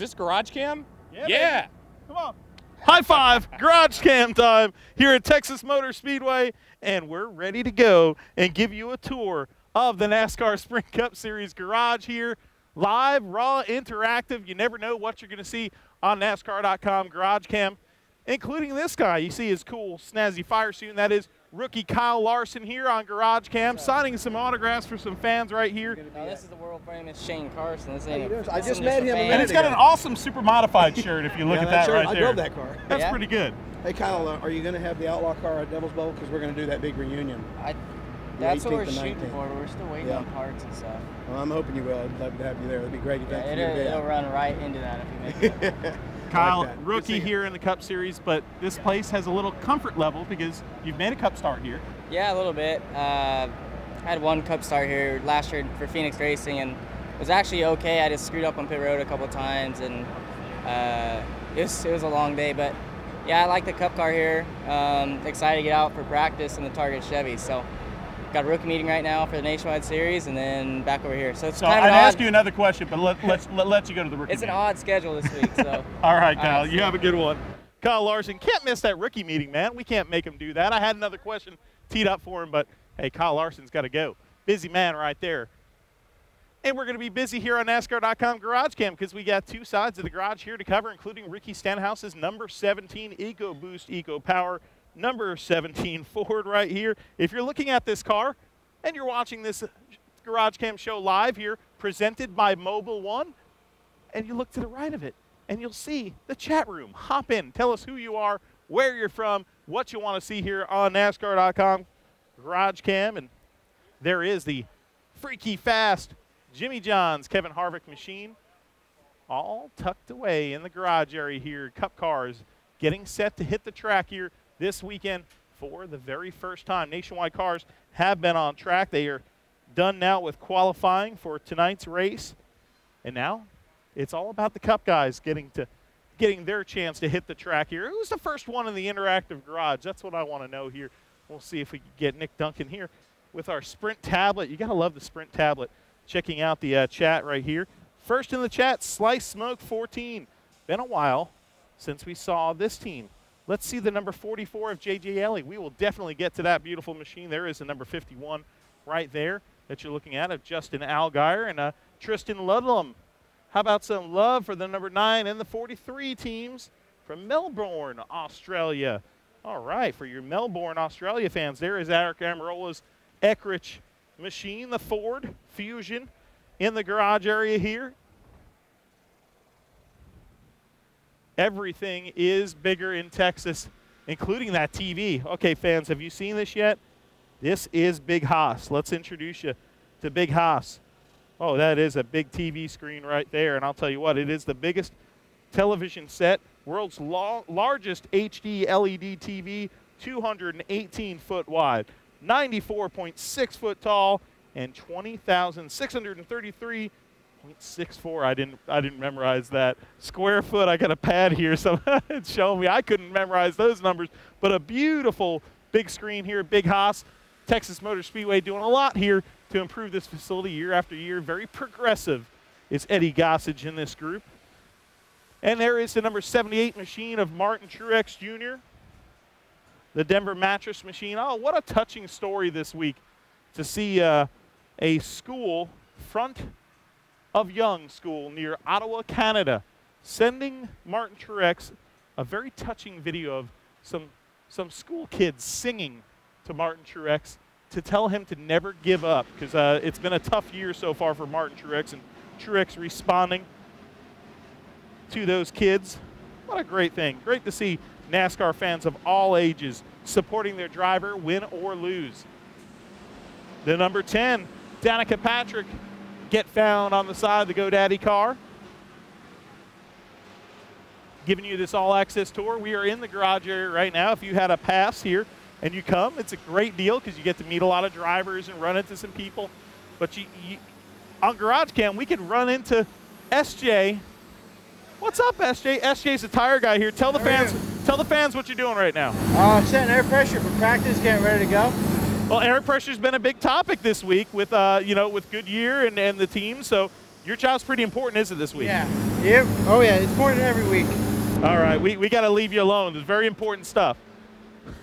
Is this GarageCam? Yeah. Come on. High five, GarageCam time here at Texas Motor Speedway, and we're ready to go and give you a tour of the NASCAR Sprint Cup Series garage here, live, raw, interactive. You never know what you're going to see on NASCAR.com GarageCam, including this guy. You see his cool, snazzy fire suit, and that is rookie Kyle Larson here on GarageCam, signing some autographs for some fans right here. No, this is the world famous Shane Carson. This ain't I just met him. And it's got an awesome super modified shirt if you look at that right there. I drove that car. That's pretty good. Hey Kyle, are you going to have the Outlaw car at Devil's Bowl? Because we're going to do that big reunion. That's what we're shooting for, but we're still waiting on parts and stuff. Well, I'm hoping you will. I'd love to have you there. It'd be a great event for you to be it'll run right into that if you make it. Kyle, like rookie here in the Cup Series, but this place has a little comfort level because you've made a Cup start here. Yeah, a little bit. I had one Cup start here last year for Phoenix Racing, and it was actually okay. I just screwed up on pit road a couple of times, and it was a long day. But yeah, I like the Cup car here. Excited to get out for practice in the Target Chevy. So got a rookie meeting right now for the Nationwide Series, and then back over here. So it's kind of I'd ask you another question, but let's you go to the rookie. It's an odd schedule this week. So all right, Kyle, you have a good one. Kyle Larson, can't miss that rookie meeting, man. We can't make him do that. I had another question teed up for him, but hey, Kyle Larson's got to go. Busy man right there. And we're going to be busy here on NASCAR.com GarageCam because we got two sides of the garage here to cover, including Ricky Stenhouse's number 17 EcoBoost Eco Power number 17 Ford right here. If you're looking at this car and you're watching this GarageCam show live here, presented by Mobile One, and you look to the right of it, and you'll see the chat room. Hop in, tell us who you are, where you're from, what you want to see here on NASCAR.com GarageCam, and there is the freaky fast Jimmy John's Kevin Harvick machine, all tucked away in the garage area here. Cup cars getting set to hit the track here this weekend for the very first time. Nationwide cars have been on track. They are done now with qualifying for tonight's race, and now it's all about the Cup guys getting their chance to hit the track here. Who's the first one in the interactive garage? That's what I want to know here. We'll see if we can get Nick Duncan here with our Sprint tablet. You got to love the Sprint tablet. Checking out the chat right here. First in the chat, Slice Smoke 14. Been a while since we saw this team. Let's see the number 44 of J.J. Ellie. We will definitely get to that beautiful machine. There is the number 51 right there that you're looking at of Justin Allgaier and Tristan Ludlam. How about some love for the number 9 and the 43 teams from Melbourne, Australia. All right, for your Melbourne, Australia fans, there is Eric Amarola's Eckrich machine, the Ford Fusion in the garage area here. Everything is bigger in Texas, including that TV. Okay, fans, have you seen this yet? This is Big Haas. Let's introduce you to Big Haas. Oh, that is a big TV screen right there, and I'll tell you what, it is the biggest television set, world's largest HD LED TV, 218 foot wide, 94.6 foot tall, and 20,633.64. I didn't memorize that. Square foot. I got a pad here, so it's showing me I couldn't memorize those numbers. But a beautiful big screen here, Big Haas, Texas Motor Speedway, doing a lot here to improve this facility year after year. Very progressive is Eddie Gossage in this group. And there is the number 78 machine of Martin Truex Jr., the Denver mattress machine. Oh, what a touching story this week to see a school, Front of Young School near Ottawa, Canada, sending Martin Truex a very touching video of some school kids singing to Martin Truex to tell him to never give up, because it's been a tough year so far for Martin Truex, and Truex responding to those kids. What a great thing. Great to see NASCAR fans of all ages supporting their driver, win or lose. The number 10, Danica Patrick, get found on the side of the GoDaddy car. Giving you this all-access tour. We are in the garage area right now. If you had a pass here and you come, it's a great deal because you get to meet a lot of drivers and run into some people. But on GarageCam, we could run into SJ. What's up, SJ? SJ's a tire guy here. Tell the fans what you're doing right now. Setting air pressure for practice, getting ready to go. Well, air pressure's been a big topic this week with with Goodyear and the team. So your job's pretty important, isn't it, this week? Yeah. Yep. Oh yeah, it's important every week. All right, we got to leave you alone. It's very important stuff.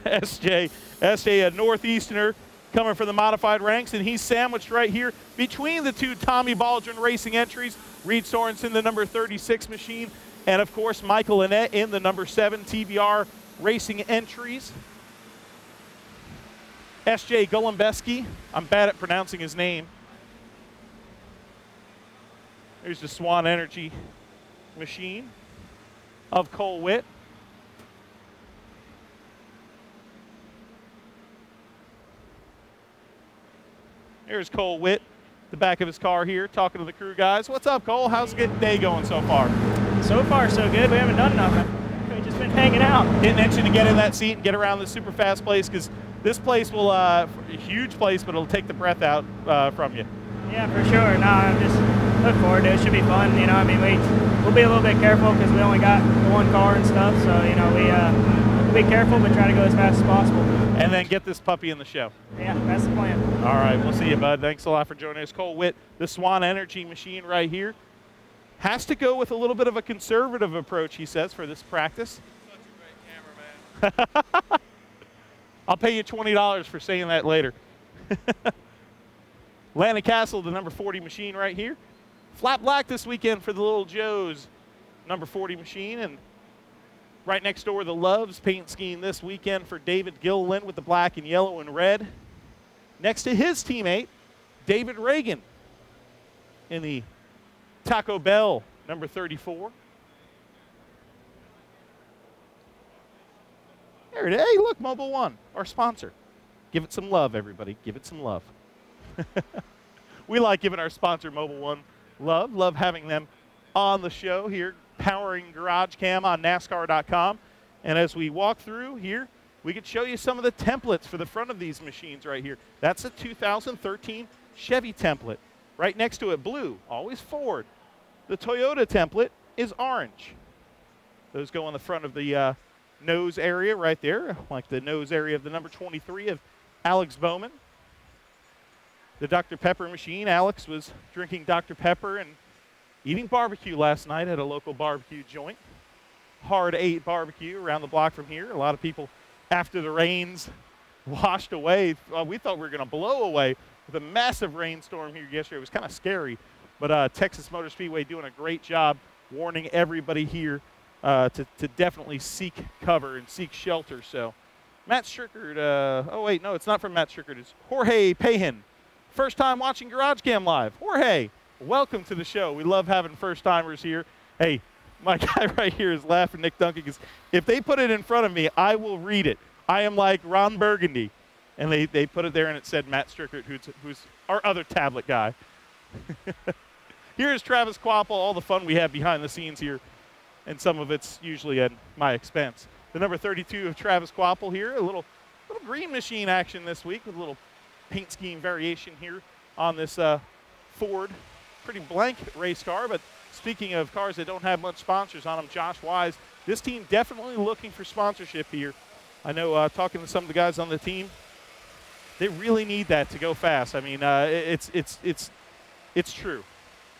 SJ, a Northeasterner coming from the modified ranks, and he's sandwiched right here between the two Tommy Baldwin Racing entries. Reed Sorensen, the number 36 machine, and of course Michael Annette in the number 7 TBR Racing entries. SJ Golembeski, I'm bad at pronouncing his name. There's the Swan Energy machine of Cole Witt. Here's Cole Witt, the back of his car here, talking to the crew guys. What's up, Cole? How's the day going so far? So far, so good. We haven't done nothing. We've just been hanging out. Getting itching to get in that seat and get around this super fast place, because this place will, a huge place, but it'll take the breath out from you. Yeah, for sure. No, I'm just looking forward to it. It should be fun. You know, I mean, we'll be a little bit careful because we only got one car and stuff. So, you know, we'll be careful, but try to go as fast as possible. And then get this puppy in the show. Yeah, that's the plan. All right, we'll see you, bud. Thanks a lot for joining us. Cole Witt, the Swan Energy machine right here. Has to go with a little bit of a conservative approach, he says, for this practice. Such a great cameraman. I'll pay you $20 for saying that later. Landon Castle, the number 40 machine right here. Flat black this weekend for the Little Joe's number 40 machine. And right next door, the Loves paint scheme this weekend for David Gilliland with the black and yellow and red. Next to his teammate, David Reagan in the Taco Bell number 34. There it is. Hey, look, Mobile One, our sponsor. Give it some love, everybody. Give it some love. We like giving our sponsor, Mobile One, love. Love having them on the show here, powering GarageCam on NASCAR.com. And as we walk through here, we could show you some of the templates for the front of these machines right here. That's a 2013 Chevy template. Right next to it, blue, always Ford. The Toyota template is orange. Those go on the front of the nose area right there, like the nose area of the number 23 of Alex Bowman. The Dr. Pepper machine, Alex was drinking Dr. Pepper and eating barbecue last night at a local barbecue joint. Hard 8 barbecue around the block from here. A lot of people, after the rains washed away, we thought we were going to blow away with a massive rainstorm here yesterday. It was kind of scary, but Texas Motor Speedway doing a great job warning everybody here to definitely seek cover and seek shelter. So Matt Strickard, oh wait, no, it's not from Matt Strickard, it's Jorge Pahin. First time watching GarageCam Live. Jorge, welcome to the show. We love having first-timers here. Hey, my guy right here is laughing, Nick Duncan, because if they put it in front of me, I will read it. I am like Ron Burgundy. And they put it there and it said Matt Strickard, who's our other tablet guy. Here's Travis Quapple, all the fun we have behind the scenes here, and some of it's usually at my expense. The number 32 of Travis Quapple here, a little green machine action this week with a little paint scheme variation here on this Ford. Pretty blank race car, but speaking of cars that don't have much sponsors on them, Josh Wise, this team definitely looking for sponsorship here. I know talking to some of the guys on the team, they really need that to go fast. I mean, it's true.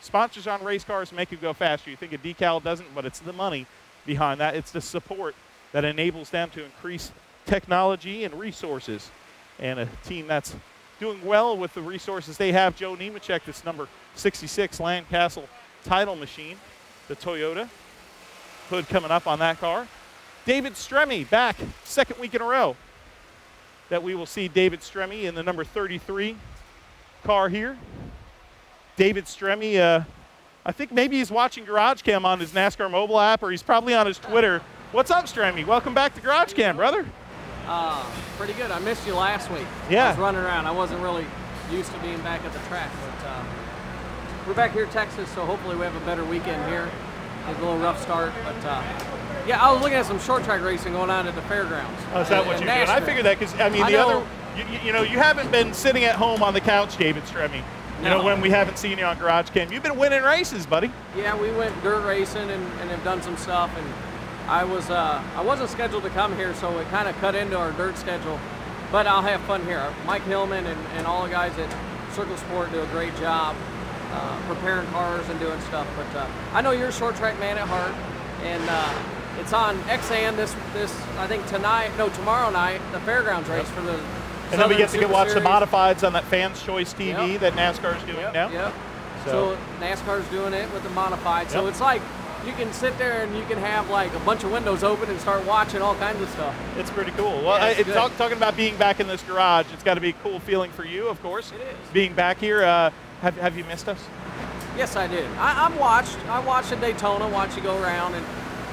Sponsors on race cars make it go faster. You think a decal doesn't, but it's the money behind that. It's the support that enables them to increase technology and resources. And a team that's doing well with the resources they have, Joe Nemechek, this number 66 Landcastle title machine, the Toyota. Hood coming up on that car. David Stremme back, second week in a row that we will see David Stremme in the number 33 car here. David Stremme, I think maybe he's watching GarageCam on his NASCAR mobile app, or he's probably on his Twitter. What's up, Stremme? Welcome back to GarageCam, brother. Pretty good. I missed you last week. Yeah. I was running around. I wasn't really used to being back at the track, but we're back here in Texas, so hopefully we have a better weekend here. It was a little rough start, but yeah, I was looking at some short track racing going on at the fairgrounds. Oh, is that what you're doing? I figured that because, I mean, you know, you haven't been sitting at home on the couch, David Stremme. You know, when we haven't seen you on GarageCam. You've been winning races, buddy. Yeah, we went dirt racing and have done some stuff, and I wasn't scheduled to come here, so it kind of cut into our dirt schedule, but I'll have fun here. Mike Hillman and all the guys at Circle Sport do a great job preparing cars and doing stuff. But I know you're a short track man at heart, and it's on XAN this I think tomorrow night, the fairgrounds race for the. And then we get to watch the Series. modifieds on that Fans Choice TV that NASCAR is doing now. Yep. So NASCAR's doing it with the modified. So it's like you can sit there and you can have like a bunch of windows open and start watching all kinds of stuff. It's pretty cool. Well, talking about being back in this garage, it's got to be a cool feeling for you, of course. It is. Being back here, have you missed us? Yes, I did. I watched at Daytona, watch you go around and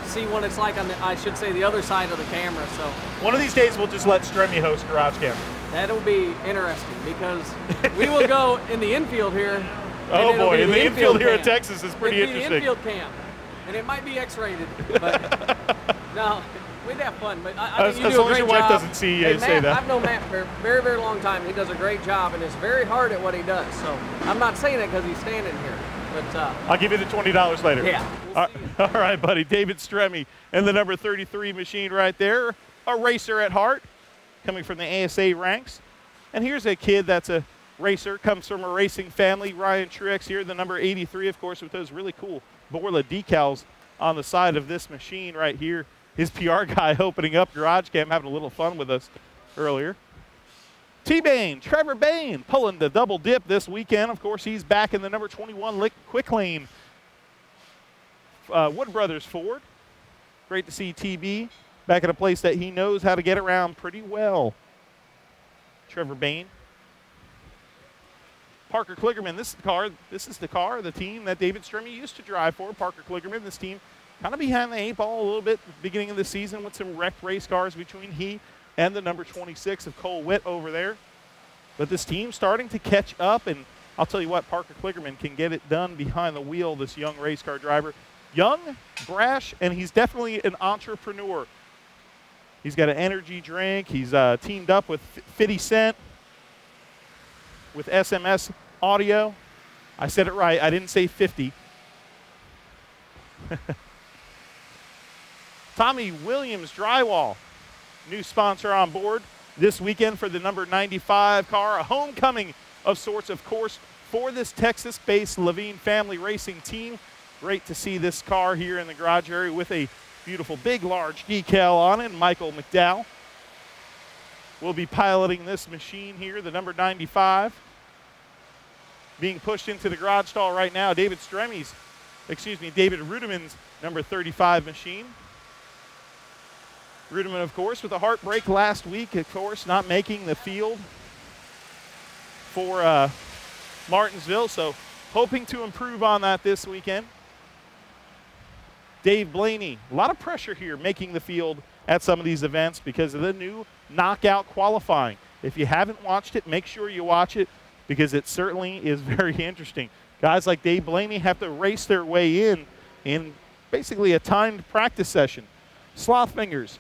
see what it's like on the other side of the camera. So one of these days we'll just let Stremy host GarageCam. That'll be interesting because we will go in the infield here. Oh boy, in the infield here cam. in Texas is pretty interesting. The infield cam, and it might be X-rated, but no, we'd have fun. But I think you do a great job. As long as your wife doesn't see you say that. I've known Matt for a very, very long time. He does a great job and is very hard at what he does. So I'm not saying it because he's standing here, but I'll give you the $20 later. Yeah. All right, buddy. David Stremy and the number 33 machine right there, a racer at heart, coming from the ASA ranks. And here's a kid that's a racer, comes from a racing family. Ryan Truex here, the number 83, of course, with those really cool Borla decals on the side of this machine right here. His PR guy opening up GarageCam, having a little fun with us earlier. T-Bane, Trevor Bain, pulling the double dip this weekend. Of course, he's back in the number 21 Quick Lane Wood Brothers Ford. Great to see TB back at a place that he knows how to get around pretty well. Trevor Bain. Parker Kligerman, this is the car, the team that David Stremy used to drive for. Parker Kligerman, this team kind of behind the 8 ball a little bit at the beginning of the season with some wrecked race cars between he and the number 26 of Cole Witt over there. But this team starting to catch up, and I'll tell you what, Parker Kligerman can get it done behind the wheel, this young race car driver. Young, brash, and he's definitely an entrepreneur. He's got an energy drink. He's teamed up with 50 Cent, with SMS Audio. I said it right. I didn't say 50. Tommy Williams Drywall, new sponsor on board this weekend for the number 95 car. A homecoming of sorts, of course, for this Texas-based Levine family racing team. Great to see this car here in the garage area with a beautiful big, large decal on it. Michael McDowell will be piloting this machine here, the number 95. Being pushed into the garage stall right now, David Rudiman's number 35 machine. Rudiman, of course, with a heartbreak last week, of course, not making the field for Martinsville, so hoping to improve on that this weekend. Dave Blaney, a lot of pressure here making the field at some of these events because of the new knockout qualifying. If you haven't watched it, make sure you watch it because it certainly is very interesting. Guys like Dave Blaney have to race their way in basically a timed practice session. Sloth fingers,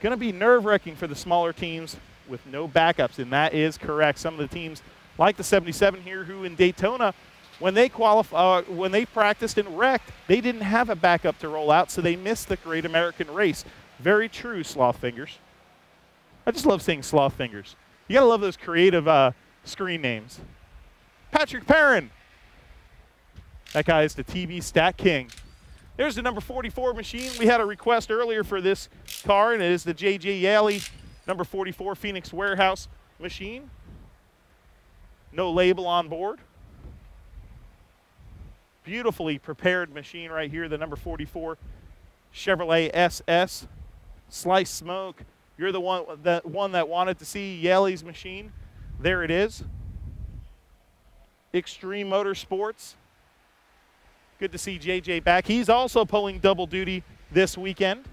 going to be nerve-wracking for the smaller teams with no backups, and that is correct. Some of the teams like the 77 here who in Daytona, when they practiced and wrecked, they didn't have a backup to roll out, so they missed the Great American Race. Very true, Sloth fingers. I just love saying Sloth fingers. You got to love those creative screen names. Patrick Perrin. That guy is the TV stat king. There's the number 44 machine. We had a request earlier for this car, and it is the J.J. Yaley number 44 Phoenix Warehouse machine. No label on board. Beautifully prepared machine right here, the number 44 Chevrolet SS. Slice Smoke, you're the one that wanted to see Yaley's machine. There it is. Extreme Motorsports. Good to see JJ back. He's also pulling double duty this weekend.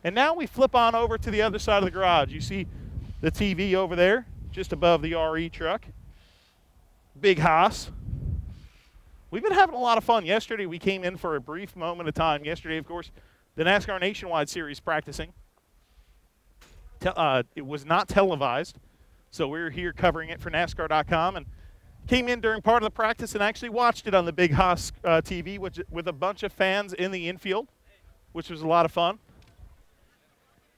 And now we flip on over to the other side of the garage. You see the TV over there, just above the RE truck. Big Haas. We've been having a lot of fun. Yesterday we came in for a brief moment of time. Yesterday, of course, the NASCAR Nationwide Series practicing. It was not televised, so we were here covering it for NASCAR.com and came in during part of the practice and actually watched it on the Big Haas TV with a bunch of fans in the infield, which was a lot of fun.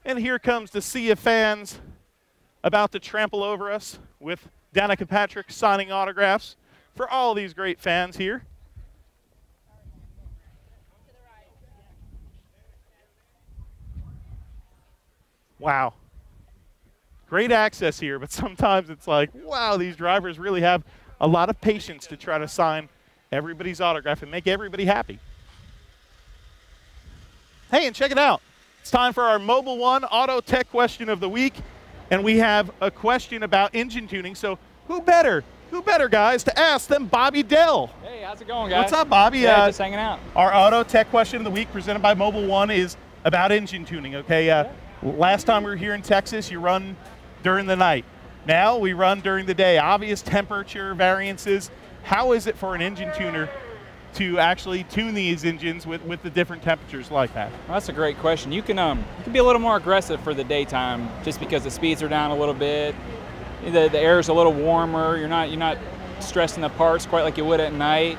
And here comes the sea of fans about to trample over us with Danica Patrick signing autographs. for all these great fans here. Wow. Great access here, but sometimes it's like, wow, these drivers really have a lot of patience to try to sign everybody's autograph and make everybody happy. Hey, and check it out. It's time for our Mobile One Auto Tech question of the week, and we have a question about engine tuning. So who better, guys, to ask than Bobby Dell? Hey, how's it going, guys? What's up, Bobby? Yeah, just hanging out. Our Auto Tech question of the week presented by Mobile One is about engine tuning, okay? Last time we were here in Texas, you run during the night. Now we run during the day. Obvious temperature variances. How is it for an engine tuner to actually tune these engines with the different temperatures like that? Well, that's a great question. You can be a little more aggressive for the daytime just because the speeds are down a little bit. The air is a little warmer. You're not stressing the parts quite like you would at night.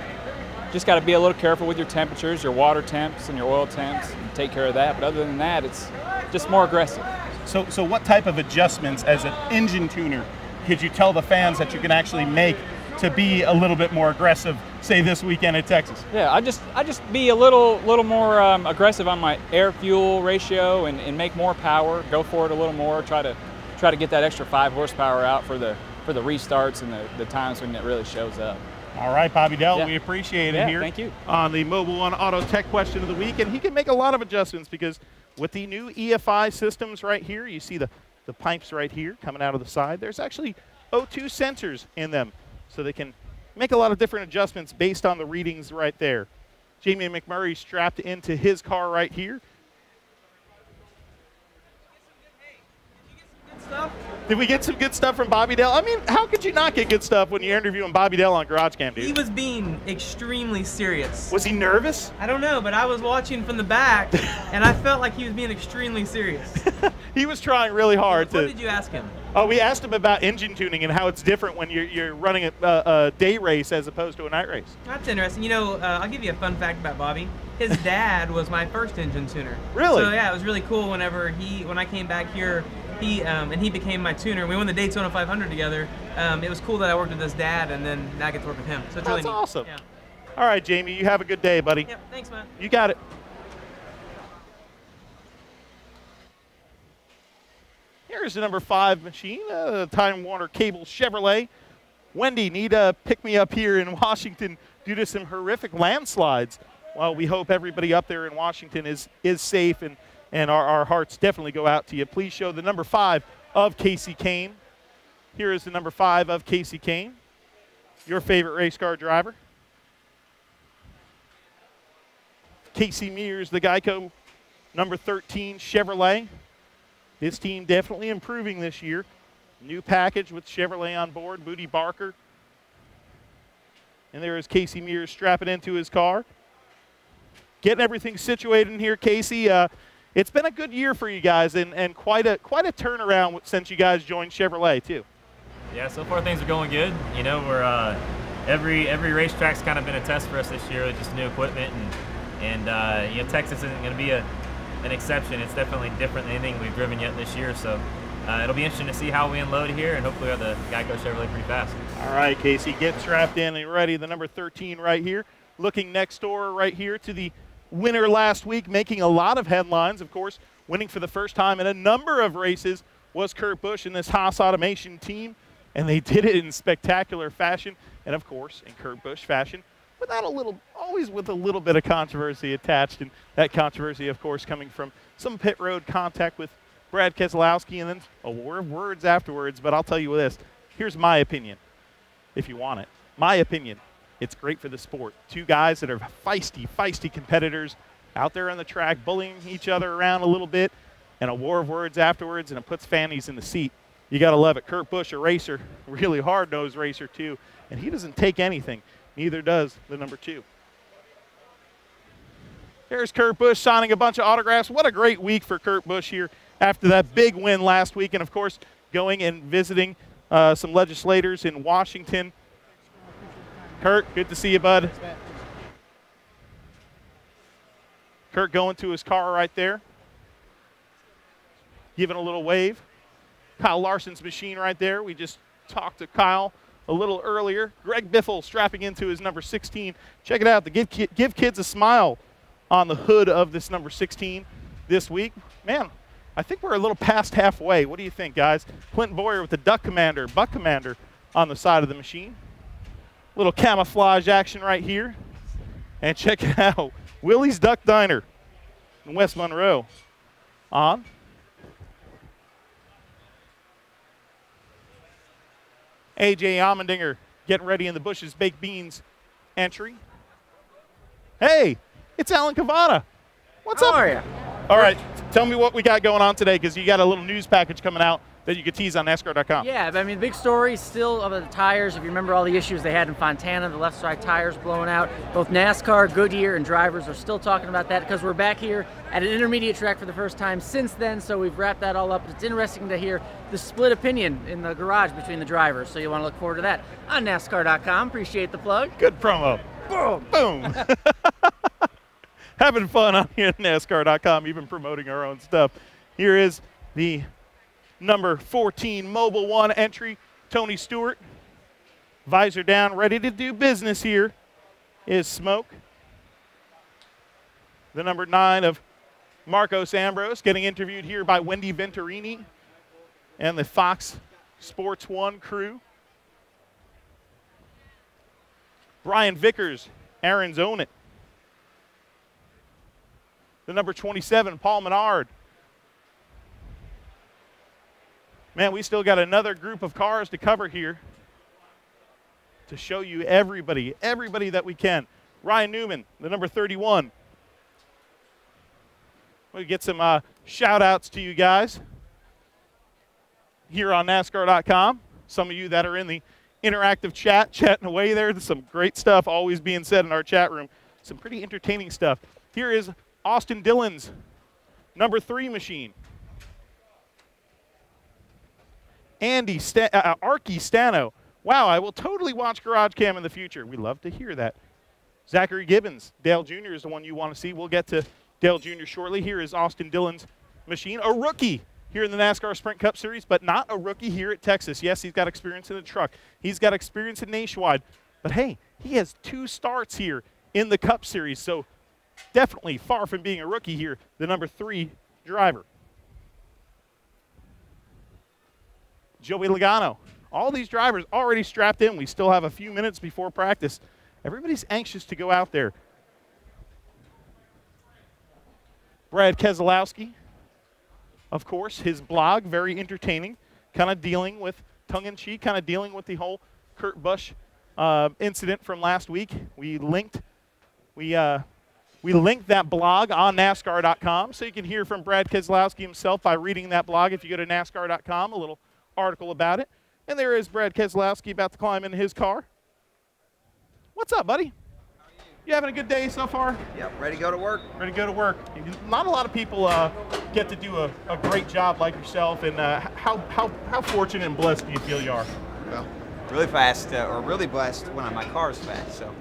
Just got to be a little careful with your temperatures, your water temps and your oil temps, and take care of that. But other than that, it's just more aggressive. So what type of adjustments as an engine tuner could you tell the fans that you can actually make to be a little bit more aggressive, say this weekend at Texas? Yeah, I just be a little more aggressive on my air-fuel ratio and make more power, go for it a little more, try to get that extra 5 horsepower out for the restarts and the times when it really shows up. All right, Bobby Dell, Yeah. we appreciate it Yeah, here thank you. on the Mobile One Auto Tech question of the week. And he can make a lot of adjustments because with the new EFI systems right here, you see the pipes right here coming out of the side. There's actually O2 sensors in them, so they can make a lot of different adjustments based on the readings right there. Jamie McMurray strapped into his car right here. Did we get some good stuff from Bobby Dell? I mean, how could you not get good stuff when you're interviewing Bobby Dell on GarageCam, dude? He was being extremely serious. Was he nervous? I don't know, but I was watching from the back, and I felt like he was being extremely serious. He was trying really hard What did you ask him? Oh, we asked him about engine tuning and how it's different when you're running a day race as opposed to a night race. That's interesting. You know, I'll give you a fun fact about Bobby. His dad was my first engine tuner. Really? So yeah, it was really cool when I came back here, he became my tuner. We won the Daytona 500 together. It was coul that I worked with his dad, and then now I get to work with him. So it's really That's neat. awesome. Yeah. All right, Jamie, you have a good day, buddy. Yep, thanks, man. You got it. Here's the number 5 machine, Time Warner Cable Chevrolet. Wendy, need to pick me up here in Washington due to some horrific landslides. Well, we hope everybody up there in Washington is safe, and our hearts definitely go out to you. Please show the number 5 of Casey Kane. Here is the number 5 of Casey Kane, your favorite race car driver. Casey Mears, the Geico number 13 Chevrolet. This team definitely improving this year. New package with Chevrolet on board, Booty Barker. And there is Casey Mears strapping into his car. Getting everything situated in here, Casey. It's been a good year for you guys and quite a turnaround since you guys joined Chevrolet too. Yeah, so far things are going good. You know, we're every racetrack's kind of been a test for us this year with just new equipment, and you know, Texas isn't going to be an exception. It's definitely different than anything we've driven yet this year. So it'll be interesting to see how we unload here, and hopefully we have the Geico Chevrolet pretty fast. All right, Casey, get strapped in and ready. The number 13 right here, looking next door right here to the winner last week, making a lot of headlines, of course, winning for the first time in a number of races was Kurt Busch and this Haas Automation team, and they did it in spectacular fashion, and of course, in Kurt Busch fashion, always with a little bit of controversy attached, and that controversy, of course, coming from some pit road contact with Brad Keselowski, and then a war of words afterwards. But I'll tell you this, here's my opinion, if you want it. My opinion, it's great for the sport. Two guys that are feisty competitors out there on the track, bullying each other around a little bit, and a war of words afterwards, and it puts fannies in the seat. You got to love it. Kurt Busch, a racer, really hard-nosed racer too, and he doesn't take anything. Neither does the number 2. There's Kurt Busch signing a bunch of autographs. What a great week for Kurt Busch here after that big win last week, and of course going and visiting some legislators in Washington. Kurt, good to see you, bud. Kurt going to his car right there, giving a little wave. Kyle Larson's machine right there. We just talked to Kyle a little earlier. Greg Biffle strapping into his number 16. Check it out, the Give Kids a Smile on the hood of this number 16 this week. Man, I think we're a little past halfway. What do you think, guys? Clint Boyer with the Buck Commander on the side of the machine. Little camouflage action right here. And check it out, Willie's Duck Diner in West Monroe on. AJ Allmendinger getting ready in the Bush's Baked Beans entry. Hey, it's Alan Cavada. What's up? How are you? All right, tell me what we got going on today, because you got a little news package coming out that you could tease on NASCAR.com. Yeah, I mean, the big story still of the tires. If you remember all the issues they had in Fontana, the left side tires blowing out. Both NASCAR, Goodyear, and drivers are still talking about that because we're back here at an intermediate track for the first time since then, so we've wrapped that all up. It's interesting to hear the split opinion in the garage between the drivers, so you want to look forward to that on NASCAR.com. Appreciate the plug. Good promo. Boom. Boom. Having fun on here at NASCAR.com, even promoting our own stuff. Here is the number 14 Mobil 1 entry, Tony Stewart. Visor down, ready to do business here is Smoke. The number 9 of Marcos Ambrose getting interviewed here by Wendy Venturini and the Fox Sports 1 crew. Brian Vickers, Aaron's Own It. The number 27, Paul Menard. Man, we still got another group of cars to cover here to show you everybody that we can. Ryan Newman, the number 31. We'll get some shout-outs to you guys here on NASCAR.com. Some of you that are in the interactive chat, chatting away there. There's some great stuff always being said in our chat room. Some pretty entertaining stuff. Here is Austin Dillon's number 3 machine. Arky Stano. Wow, I will totally watch GarageCam in the future. We love to hear that. Zachary Gibbons. Dale Jr. is the one you want to see. We'll get to Dale Jr. shortly. Here is Austin Dillon's machine. A rookie here in the NASCAR Sprint Cup Series, but not a rookie here at Texas. Yes, he's got experience in the truck. He's got experience in Nationwide. But, hey, he has 2 starts here in the Cup Series, so definitely far from being a rookie here, the number 3 driver. Joey Logano. All these drivers already strapped in. We still have a few minutes before practice. Everybody's anxious to go out there. Brad Keselowski, of course, his blog, very entertaining, kind of dealing with tongue-in-cheek, kind of dealing with the whole Kurt Busch incident from last week. We linked that blog on NASCAR.com, so you can hear from Brad Keselowski himself by reading that blog if you go to NASCAR.com, a little article about it. And there is Brad Keselowski about to climb into his car. What's up, buddy? You having a good day so far? Yep, ready to go to work. Ready to go to work. Not a lot of people get to do a great job like yourself, and how fortunate and blessed do you feel you are? Well, really fast, or really blessed when my car is fast, so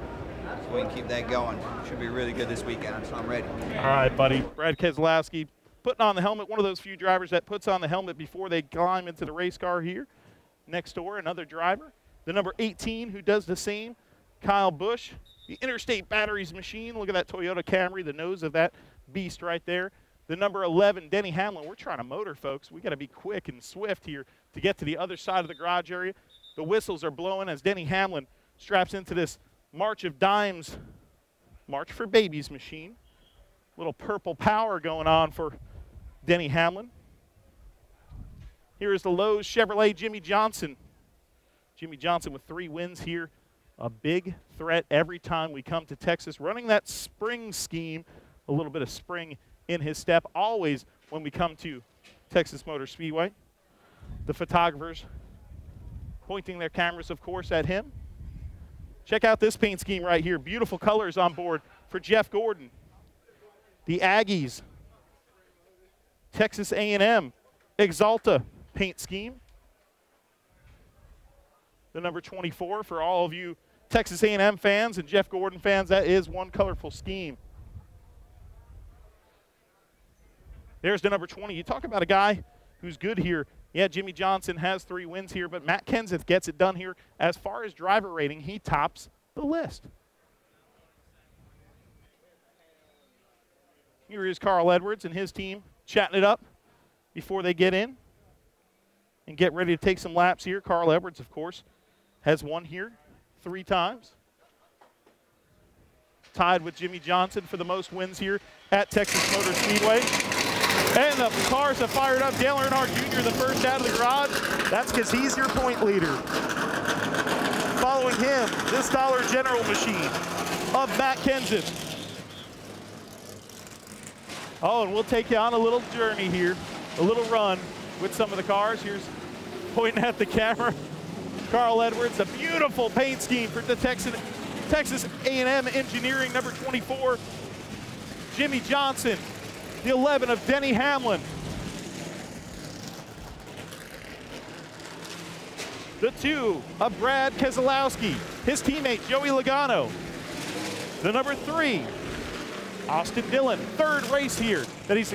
we can keep that going. Should be really good this weekend, so I'm ready. All right, buddy. Brad Keselowski putting on the helmet, one of those few drivers that puts on the helmet before they climb into the race car here. Next door, another driver. The number 18 who does the same, Kyle Busch. The Interstate Batteries machine. Look at that Toyota Camry, the nose of that beast right there. The number 11, Denny Hamlin. We're trying to motor, folks. We got to be quick and swift here to get to the other side of the garage area. The whistles are blowing as Denny Hamlin straps into this March of Dimes, March for Babies machine. Little purple power going on for Denny Hamlin. Here is the Lowe's Chevrolet Jimmy Johnson. Jimmy Johnson with 3 wins here. A big threat every time we come to Texas. Running that spring scheme, a little bit of spring in his step, always when we come to Texas Motor Speedway. The photographers pointing their cameras, of course, at him. Check out this paint scheme right here. Beautiful colors on board for Jeff Gordon. The Aggies, Texas A&M, Exalta paint scheme. The number 24 for all of you Texas A&M fans and Jeff Gordon fans, that is one colorful scheme. There's the number 20. You talk about a guy who's good here Yeah, Jimmy Johnson has 3 wins here, but Matt Kenseth gets it done here. As far as driver rating, he tops the list. Here is Carl Edwards and his team chatting it up before they get in and get ready to take some laps here. Carl Edwards, of course, has won here 3 times. Tied with Jimmy Johnson for the most wins here at Texas Motor Speedway. And the cars have fired up. Dale Earnhardt Jr., the first out of the garage. That's because he's your point leader. Following him, this Dollar General machine of Matt Kenseth. Oh, and we'll take you on a little journey here, a little run with some of the cars. Here's pointing at the camera. Carl Edwards, a beautiful paint scheme for the Texas A&M Engineering, number 24. Jimmy Johnson, the 11 of Denny Hamlin. The 2 of Brad Keselowski, his teammate Joey Logano. The number 3, Austin Dillon, 3rd race here that he's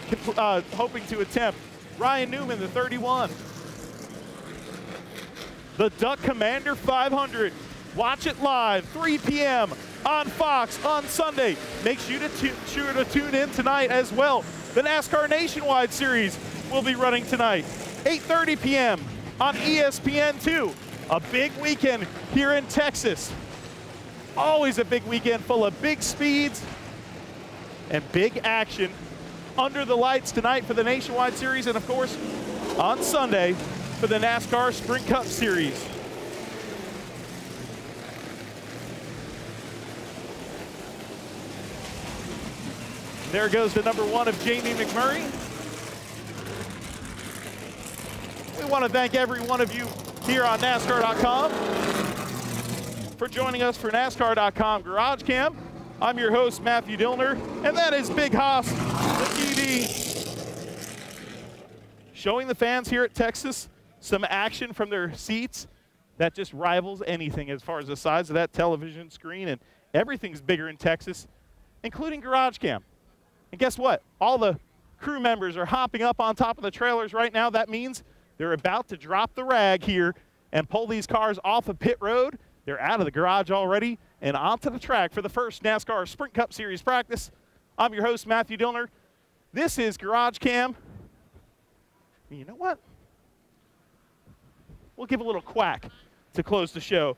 hoping to attempt. Ryan Newman, the 31. The Duck Commander 500. Watch it live, 3 p.m. on Fox on Sunday. Make sure to tune in tonight as well. The NASCAR Nationwide Series will be running tonight, 8:30 p.m. on ESPN2. A big weekend here in Texas. Always a big weekend full of big speeds and big action under the lights tonight for the Nationwide Series, and of course on Sunday for the NASCAR Sprint Cup Series. There goes the number 1 of Jamie McMurray. We want to thank every one of you here on NASCAR.com for joining us for NASCAR.com GarageCam. I'm your host, Matthew Dillner, and that is Big Haas, the TV, showing the fans here at Texas some action from their seats that just rivals anything as far as the size of that television screen, and everything's bigger in Texas, including GarageCam. And guess what? All the crew members are hopping up on top of the trailers right now. That means they're about to drop the rag here and pull these cars off of pit road. They're out of the garage already and onto the track for the first NASCAR Sprint Cup Series practice. I'm your host, Matthew Dillner. This is GarageCam. And you know what? We'll give a little quack to close the show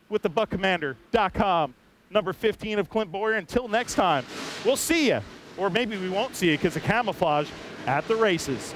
with the BuckCommander.com. Number 15 of Clint Boyer. Until next time, we'll see you, or maybe we won't see you because of camouflage, at the races.